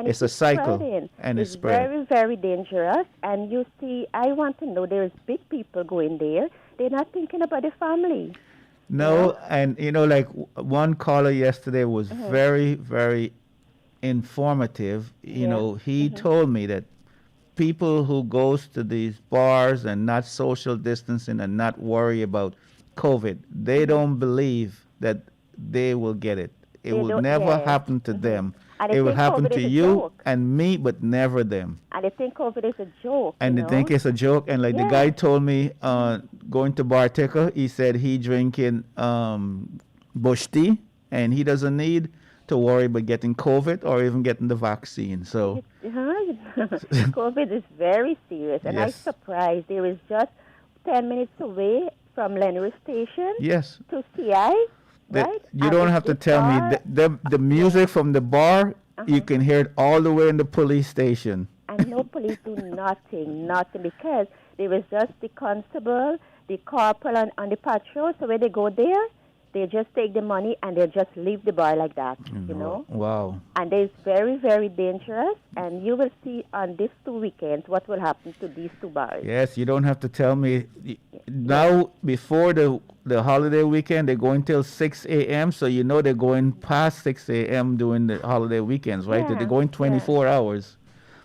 Speaker 3: it's a cycle. And it's
Speaker 11: very, very dangerous. And you see, I want to know, there's big people going there. They're not thinking about the family.
Speaker 3: No, and you know, like one caller yesterday was very, very informative. You know, he told me that people who goes to these bars and not social distancing and not worry about COVID, they don't believe that they will get it. It will never happen to them. It will happen to you and me, but never them.
Speaker 11: And they think COVID is a joke.
Speaker 3: And they think it's a joke. And like the guy told me, going to Barteca, he said he drinking bush tea, and he doesn't need to worry about getting COVID or even getting the vaccine. So
Speaker 11: COVID is very serious, and I'm surprised there is just 10 minutes away from Lenore Station to CI. Right?
Speaker 3: You don't have to tell me. The music from the bar, you can hear it all the way in the police station.
Speaker 11: And no police do nothing, because there was just the constable, the corporal on the patrol. So when they go there, they just take the money and they just leave the bar like that, you know.
Speaker 3: Wow.
Speaker 11: And it's very, very dangerous. And you will see on these 2 weekends what will happen to these two bars.
Speaker 3: Yes, you don't have to tell me. Now, before the holiday weekend, they're going till 6 a.m., so you know they're going past 6 a.m. during the holiday weekends, right? They're going 24 hours.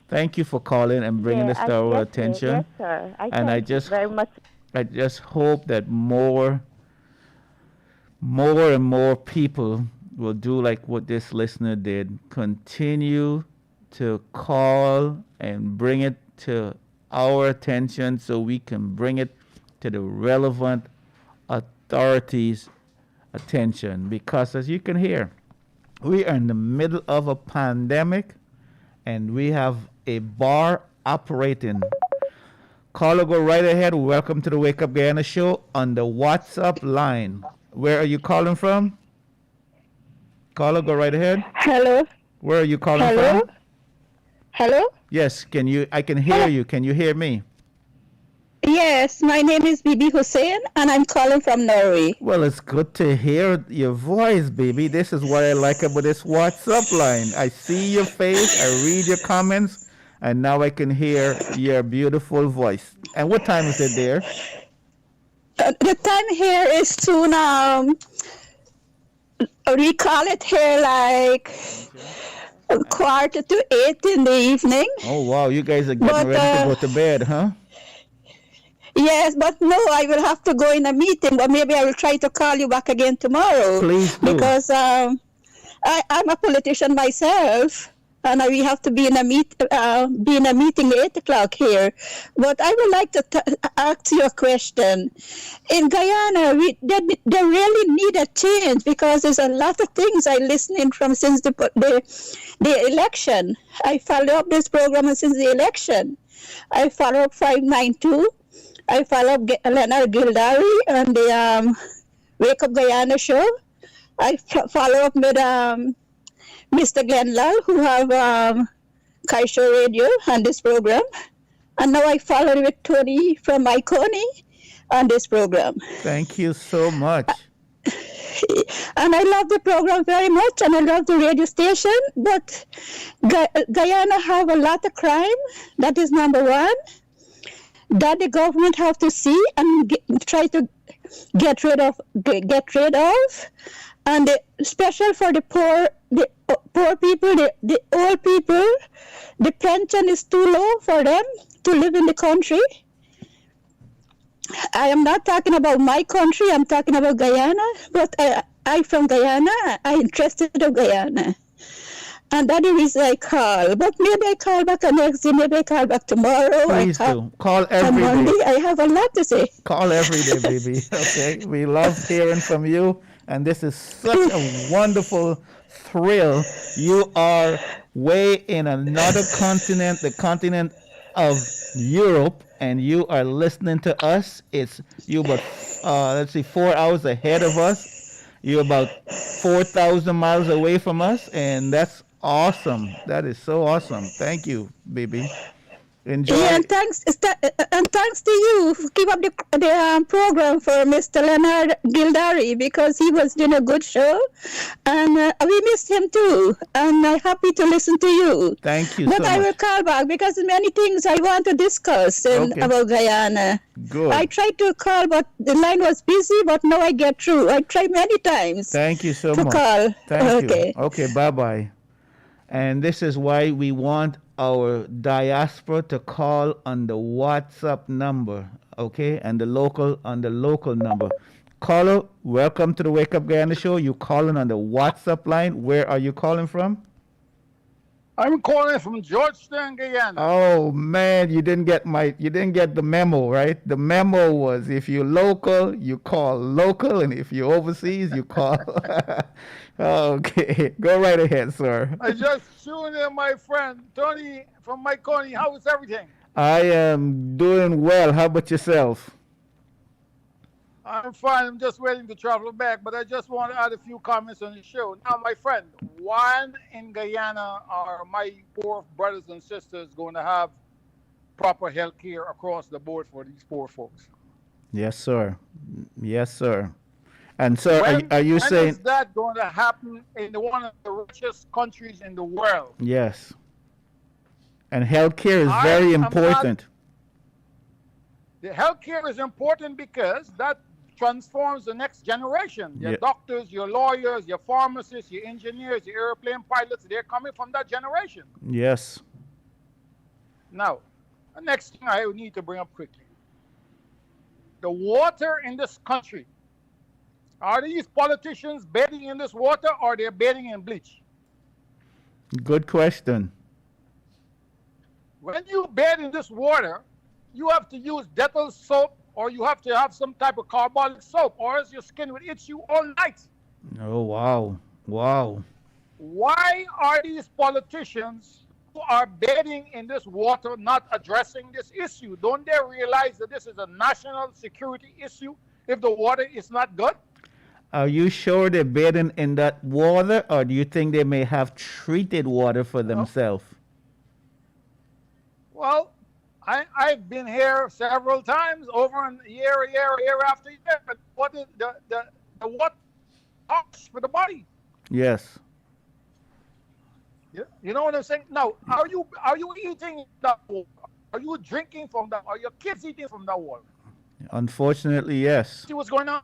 Speaker 3: Thank you for calling and bringing this to our attention.
Speaker 11: Yes, sir.
Speaker 3: I just
Speaker 11: very much.
Speaker 3: I just hope that more and more people will do like what this listener did. Continue to call and bring it to our attention so we can bring it to the relevant authorities' attention. Because as you can hear, we are in the middle of a pandemic and we have a bar operating. Caller, go right ahead. Welcome to the Wake Up Guyana show on the WhatsApp line. Where are you calling from? Caller, go right ahead.
Speaker 12: Hello.
Speaker 3: Where are you calling from?
Speaker 12: Hello?
Speaker 3: Yes, I can hear you. Can you hear me?
Speaker 12: Yes, my name is Bibi Hussein and I'm calling from Norway.
Speaker 3: Well, it's good to hear your voice, baby. This is what I like about this WhatsApp line. I see your face, I read your comments, and now I can hear your beautiful voice. And what time is it there?
Speaker 12: The time here is soon, we call it here like 7:45 in the evening.
Speaker 3: Oh, wow, you guys are getting ready to go to bed, huh?
Speaker 12: Yes, but no, I will have to go in a meeting, but maybe I will try to call you back again tomorrow.
Speaker 3: Please do.
Speaker 12: Because I'm a politician myself. And we have to be in a meeting at 8 o'clock here. But I would like to ask you a question. In Guyana, they really need a change because there's a lot of things I'm listening from since the election. I follow up this program since the election. I follow up 592. I follow up Leonard Gildari on the Wake Up Guyana show. I follow up with Mr. Glenn Lal, who have Kaieteur Radio on this program. And now I follow with Tony from Iconi on this program.
Speaker 3: Thank you so much.
Speaker 12: And I love the program very much, and I love the radio station. But Guyana have a lot of crime. That is number one. That the government have to see and try to get rid of. And special for the poor people, the old people, the pension is too low for them to live in the country. I am not talking about my country, I'm talking about Guyana, but I from Guyana, I'm interested in Guyana. And that is the reason I call. But maybe I call back next day, maybe I call back tomorrow.
Speaker 3: Please do. Call every
Speaker 12: Monday.
Speaker 3: day.
Speaker 12: I have a lot to say.
Speaker 3: Call every day, baby. Okay? We love hearing from you, and this is such a wonderful thrill. You are way in another continent, the continent of Europe, and you are listening to us. It's you about 4 hours ahead of us. You're about 4,000 miles away from us, and that's awesome. That is so awesome. Thank you, baby. Enjoy.
Speaker 12: Yeah, and thanks to you. Keep up the program for Mr. Leonard Gildari, because he was doing a good show, and we missed him too. And I'm happy to listen to you.
Speaker 3: Thank you.
Speaker 12: But
Speaker 3: so
Speaker 12: I
Speaker 3: much.
Speaker 12: will call back because many things I want to discuss about Guyana.
Speaker 3: Good.
Speaker 12: I tried to call, but the line was busy. But now I get through. I tried many times.
Speaker 3: Thank you so
Speaker 12: to
Speaker 3: much.
Speaker 12: call.
Speaker 3: Thank
Speaker 12: Okay.
Speaker 3: you. Okay, bye-bye. And this is why we want our diaspora to call on the WhatsApp number, okay? And the local number. Caller, welcome to the Wake Up Guyana show. You calling on the WhatsApp line. Where are you calling from?
Speaker 13: I'm calling from Georgetown, Guyana.
Speaker 3: Oh man, you didn't get the memo, right? The memo was if you're local, you call local, and if you're overseas, you call. Okay, go right ahead, sir.
Speaker 13: I just tuned in, my friend Tony from Mike Coney. How is everything?
Speaker 3: I am doing well. How about yourself?
Speaker 13: I'm fine. I'm just waiting to travel back, but I just want to add a few comments on the show. Now, my friend, when in Guyana are my poor brothers and sisters going to have proper health care across the board for these poor folks?
Speaker 3: Yes, sir. Yes, sir. And sir, are you saying?
Speaker 13: When is that going to happen in one of the richest countries in the world?
Speaker 3: Yes. And healthcare is very important.
Speaker 13: The healthcare is important because that transforms the next generation. Your doctors, your lawyers, your pharmacists, your engineers, your airplane pilots, they're coming from that generation.
Speaker 3: Yes.
Speaker 13: Now, the next thing I need to bring up quickly. The water in this country. Are these politicians bathing in this water, or they're bathing in bleach?
Speaker 3: Good question.
Speaker 13: When you bathe in this water, you have to use Dettol soap, or you have to have some type of carbolic soap, or else your skin will itch you all night.
Speaker 3: Oh, wow. Wow.
Speaker 13: Why are these politicians who are bathing in this water not addressing this issue? Don't they realize that this is a national security issue if the water is not good?
Speaker 3: Are you sure they're bathing in that water, or do you think they may have treated water for themselves?
Speaker 13: Well, I've been here several times, over a year after year. But what is the what talks for the body?
Speaker 3: Yes.
Speaker 13: You know what I'm saying? Now, are you eating that water? Are you drinking from that? Are your kids eating from that water?
Speaker 3: Unfortunately, yes.
Speaker 13: See what's going on?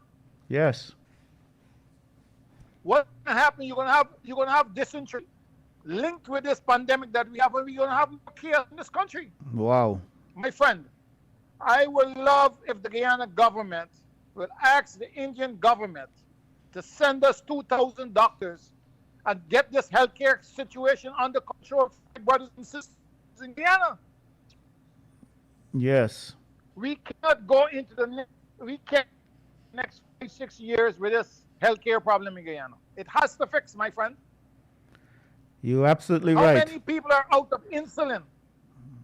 Speaker 3: Yes.
Speaker 13: What's going to happen? You're gonna have dysentery linked with this pandemic that we have, and we're gonna have more care in this country.
Speaker 3: Wow.
Speaker 13: My friend, I would love if the Guyana government will ask the Indian government to send us 2,000 doctors and get this healthcare situation under control for my brothers and sisters in Guyana.
Speaker 3: Yes.
Speaker 13: We cannot go into the next 5-6 years with this healthcare problem in Guyana. It has to fix, my friend.
Speaker 3: You're absolutely
Speaker 13: How
Speaker 3: right.
Speaker 13: many people are out of insulin?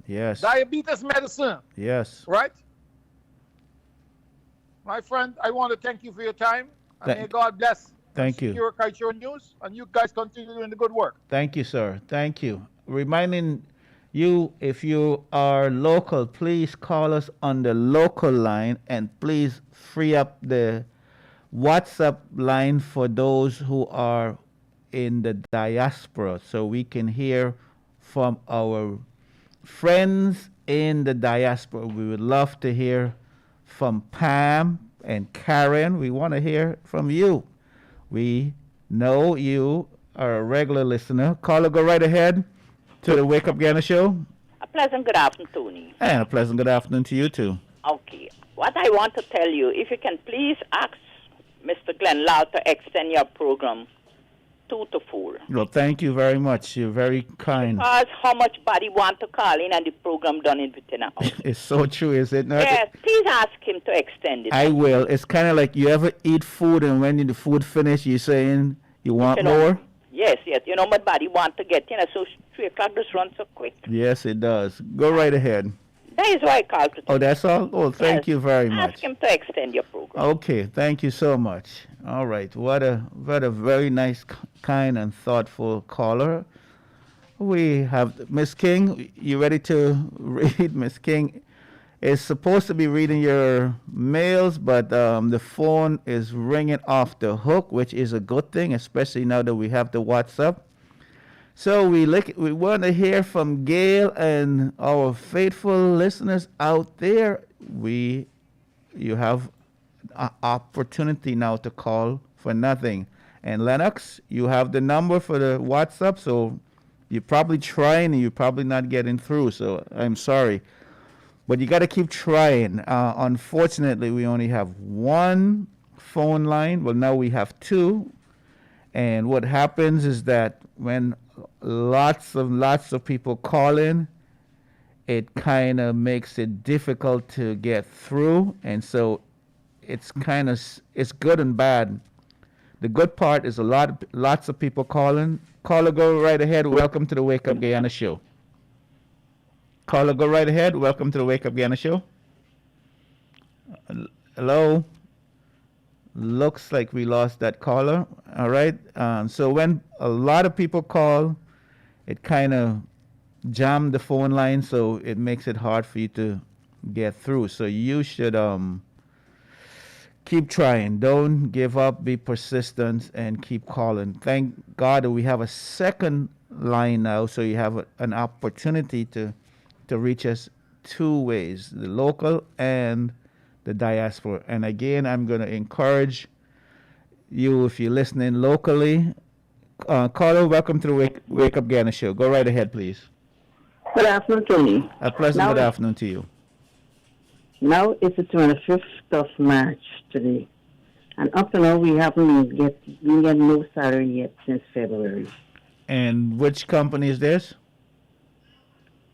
Speaker 3: Yes.
Speaker 13: Diabetes medicine.
Speaker 3: Yes.
Speaker 13: Right? My friend, I want to thank you for your time. And may God bless.
Speaker 3: Thank you.
Speaker 13: Secure Kaieteur News, and you guys continue doing the good work.
Speaker 3: Thank you, sir. Thank you. Reminding you, if you are local, please call us on the local line, and please free up the WhatsApp line for those who are in the diaspora so we can hear from our friends in the diaspora. We would love to hear from Pam and Karen. We want to hear from you. We know you are a regular listener. Caller, go right ahead to the Wake Up Guyana show.
Speaker 14: A pleasant good afternoon, Tony.
Speaker 3: And a pleasant good afternoon to you too.
Speaker 14: Okay. What I want to tell you, if you can please ask Mr. Glenn Lau to extend your program 2 to 4.
Speaker 3: Well, thank you very much. You're very kind.
Speaker 14: Because how much body want to call in and the program done in within an hour.
Speaker 3: It's so true, is it not?
Speaker 14: Yes, please ask him to extend it.
Speaker 3: I will. It's kind of like you ever eat food and when the food finish, you're saying you want more?
Speaker 14: Yes. You know, my body want to get, so 3 o'clock just run so quick.
Speaker 3: Yes, it does. Go right ahead.
Speaker 14: That is why I called to
Speaker 3: Oh, that's all? Oh, thank you very
Speaker 14: Ask
Speaker 3: much.
Speaker 14: him to extend your program.
Speaker 3: Okay, thank you so much. All right, what a very nice, kind, and thoughtful caller. We have Miss King. You ready to read? Miss King is supposed to be reading your mails, but the phone is ringing off the hook, which is a good thing, especially now that we have the WhatsApp. So we want to hear from Gail and our faithful listeners out there. You have an opportunity now to call for nothing. And Lennox, you have the number for the WhatsApp, so you're probably trying and you're probably not getting through. So I'm sorry, but you got to keep trying. Unfortunately, we only have one phone line. Well, now we have 2. And what happens is that when lots of people call in, it kind of makes it difficult to get through, and so it's good and bad. The good part is lots of people calling. Caller, go right ahead. Welcome to the Wake Up Guyana show. Caller, go right ahead. Welcome to the Wake Up Guyana show. Hello. Looks like we lost that caller. All right. So when a lot of people call, it kind of jammed the phone line, so it makes it hard for you to get through. So you should keep trying. Don't give up. Be persistent and keep calling. Thank God that we have a second line now, so you have an opportunity to reach us 2 ways: the local and the diaspora. And again, I'm going to encourage you, if you're listening locally, caller, welcome to the Wake Up Guyana show. Go right ahead, please.
Speaker 15: Good afternoon, Tony.
Speaker 3: A pleasant good afternoon to you.
Speaker 15: Now it's the 25th of March today, and up to now we haven't been getting no salary yet since February.
Speaker 3: And which company is this?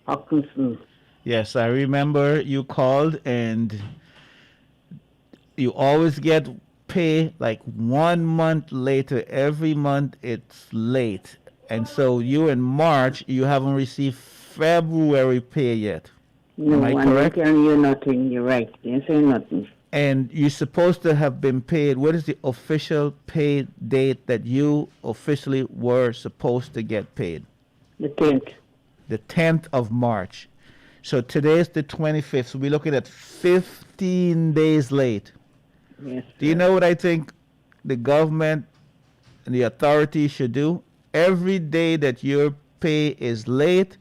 Speaker 15: Hawkinson.
Speaker 3: Yes, I remember you called, and you always get pay like 1 month later. Every month it's late. And so you in March, you haven't received February pay yet.
Speaker 15: No,
Speaker 3: am I correct?
Speaker 15: I'm telling you nothing. You're right. You didn't say nothing.
Speaker 3: And you're supposed to have been paid. What is the official pay date that you officially were supposed to get paid?
Speaker 15: The 10th.
Speaker 3: The 10th of March. So today is the 25th. So we're looking at 15 days late.
Speaker 15: Yes.
Speaker 3: Do you know what I think the government and the authorities should do? Every day that your pay is late,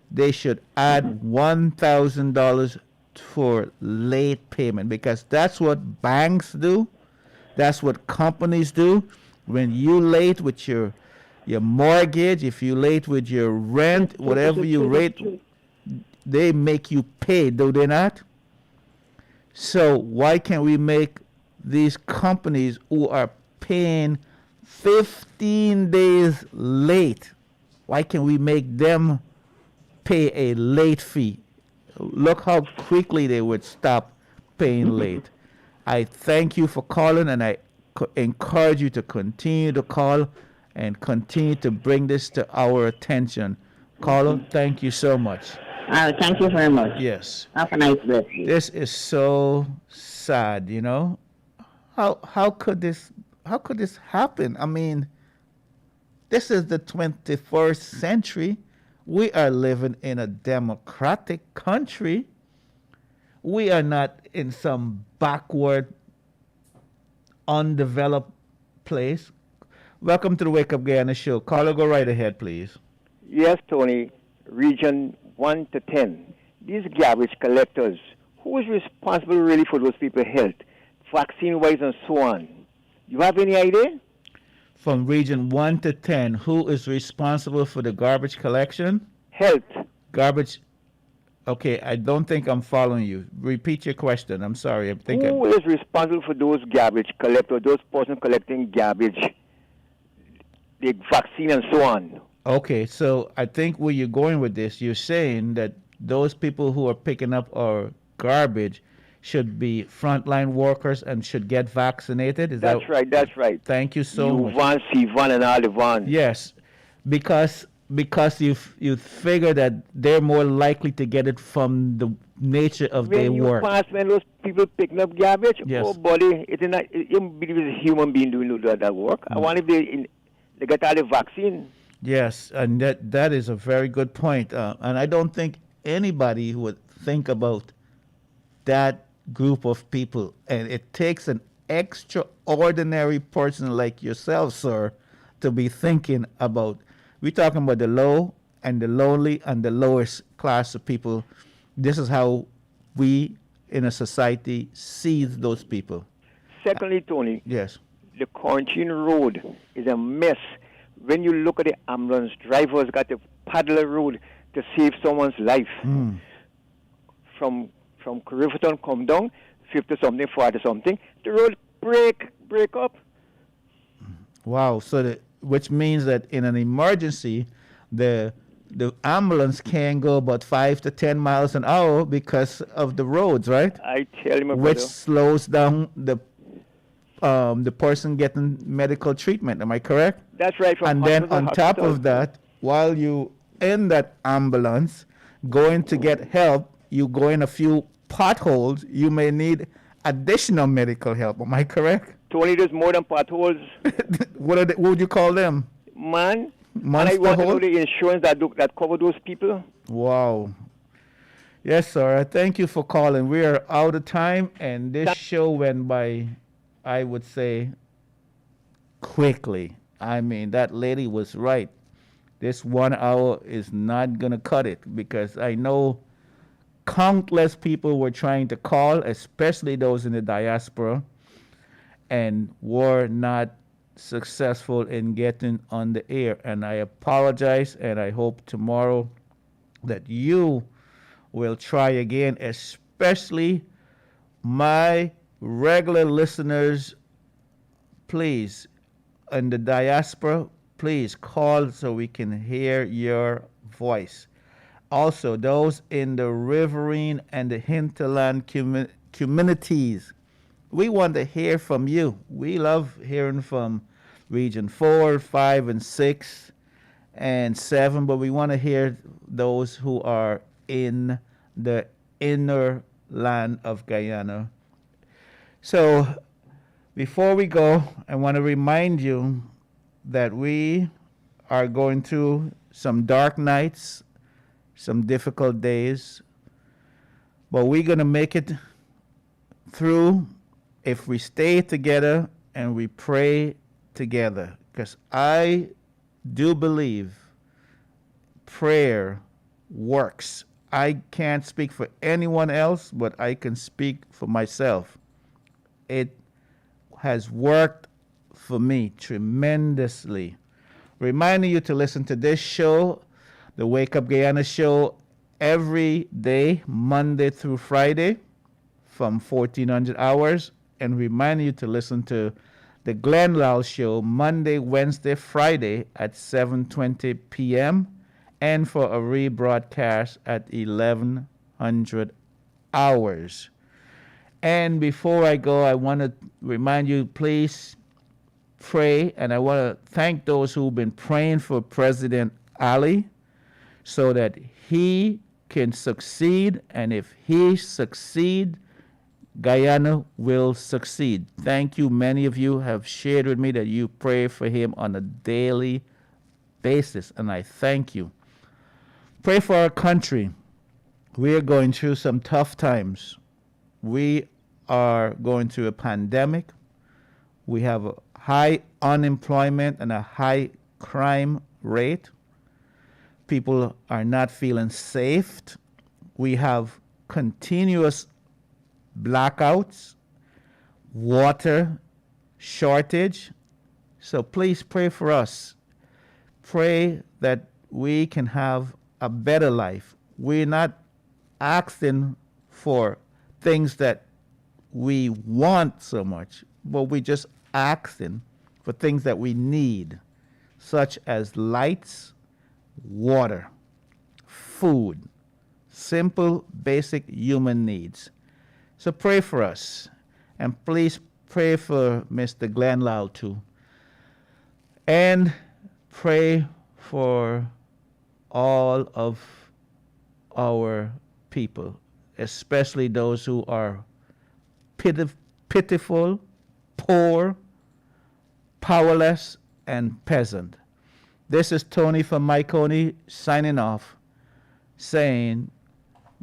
Speaker 3: they should add $1,000 for late payment, because that's what banks do. That's what companies do. When you late with your mortgage, if you late with your rent, whatever you rate, they make you pay, do they not? So why can't we make these companies who are paying 15 days late, why can't we make them pay a late fee? Look how quickly they would stop paying late. I thank you for calling, and I encourage you to continue to call and continue to bring this to our attention. Caller, thank you so much.
Speaker 15: Thank you very much.
Speaker 3: Yes.
Speaker 15: Have a nice day.
Speaker 3: This is so sad, you know. How could this happen? I mean, this is the 21st century. We are living in a democratic country. We are not in some backward undeveloped place. Welcome to the Wake Up Guyana show. Caller, go right ahead, please.
Speaker 16: Yes, Tony. Region 1 to 10. These garbage collectors, who is responsible really for those people's health, vaccine-wise and so on? You have any idea?
Speaker 3: From region 1 to 10, who is responsible for the garbage collection?
Speaker 16: Health.
Speaker 3: Garbage. Okay, I don't think I'm following you. Repeat your question. I'm sorry.
Speaker 16: Who is responsible for those garbage collectors, those persons collecting garbage, the vaccine and so on?
Speaker 3: Okay, so I think where you're going with this, you're saying that those people who are picking up our garbage should be frontline workers and should get vaccinated.
Speaker 16: That's right.
Speaker 3: Thank you so much.
Speaker 16: Van, Sivan, and all the Van.
Speaker 3: Yes, because you figure that they're more likely to get it from the nature of their work.
Speaker 16: When those people picking up garbage,
Speaker 3: Yes.
Speaker 16: oh, buddy, it's not, you believe it's a human being doing that work. I wonder if they get all the vaccine.
Speaker 3: Yes, and that is a very good point. And I don't think anybody would think about that group of people. And it takes an extraordinary person like yourself, sir, to be thinking about. We're talking about the low and the lonely and the lowest class of people. This is how we in a society see those people.
Speaker 16: Secondly, Tony,
Speaker 3: Yes.
Speaker 16: the quarantine road is a mess. When you look at the ambulance drivers got to paddle a road to save someone's life. From Riverton come down, 50 something, 40 something, the road break up.
Speaker 3: Wow. So which means that in an emergency, the ambulance can go about 5 to 10 miles an hour because of the roads, right?
Speaker 16: I tell you, my
Speaker 3: Which
Speaker 16: brother.
Speaker 3: slows down the person getting medical treatment. Am I correct?
Speaker 16: That's right. From
Speaker 3: And then
Speaker 16: hospital
Speaker 3: on
Speaker 16: to
Speaker 3: top
Speaker 16: hospital.
Speaker 3: of that, while you in that ambulance going to get help, you go in a few potholes, you may need additional medical help. Am I correct?
Speaker 16: Tony, there's more than potholes.
Speaker 3: What would you call them?
Speaker 16: Man, and I
Speaker 3: Monster
Speaker 16: want to
Speaker 3: hole?
Speaker 16: know the insurance that cover those people.
Speaker 3: Wow. Yes, sir. Thank you for calling. We are out of time, and this show went by, I would say, quickly. I mean, that lady was right. This 1 hour is not going to cut it because I know countless people were trying to call, especially those in the diaspora, and were not successful in getting on the air. And I apologize, and I hope tomorrow that you will try again, especially my regular listeners. Please, in the diaspora, please call so we can hear your voice. Also, those in the riverine and the hinterland communities, we want to hear from you. We love hearing from Region 4, 5, and 6, and 7, but we want to hear those who are in the inner land of Guyana. So, before we go, I want to remind you that we are going through some dark nights, some difficult days, but we're going to make it through if we stay together and we pray together. Because I do believe prayer works. I can't speak for anyone else, but I can speak for myself. It has worked for me tremendously. Reminding you to listen to this show, the Wake Up Guyana show, every day, Monday through Friday, from 1400 hours, and reminding you to listen to the Glenn Lowell show Monday, Wednesday, Friday at 7:20 p.m. and for a rebroadcast at 1100 hours. And before I go, I want to remind you, please pray, and I want to thank those who've been praying for President Ali so that he can succeed, and if he succeeds, Guyana will succeed. Thank you. Many of you have shared with me that you pray for him on a daily basis, and I thank you. Pray for our country. We are going through some tough times. We are going through a pandemic. We have a high unemployment and a high crime rate. People are not feeling safe. We have continuous blackouts, water shortage. So please pray for us. Pray that we can have a better life. We're not asking for things that we want so much, but we're just asking for things that we need, such as lights, water, food, simple, basic human needs. So pray for us, and please pray for Mr. Glenn Lal too, and pray for all of our people, especially those who are pitiful, poor, powerless, and peasant. This is Tony from Machinoy signing off, saying,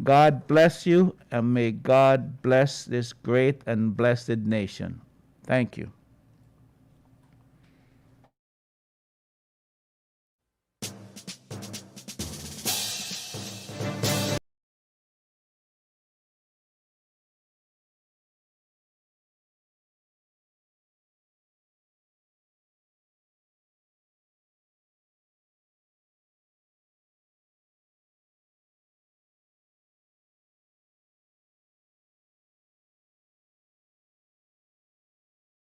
Speaker 3: God bless you, and may God bless this great and blessed nation. Thank you.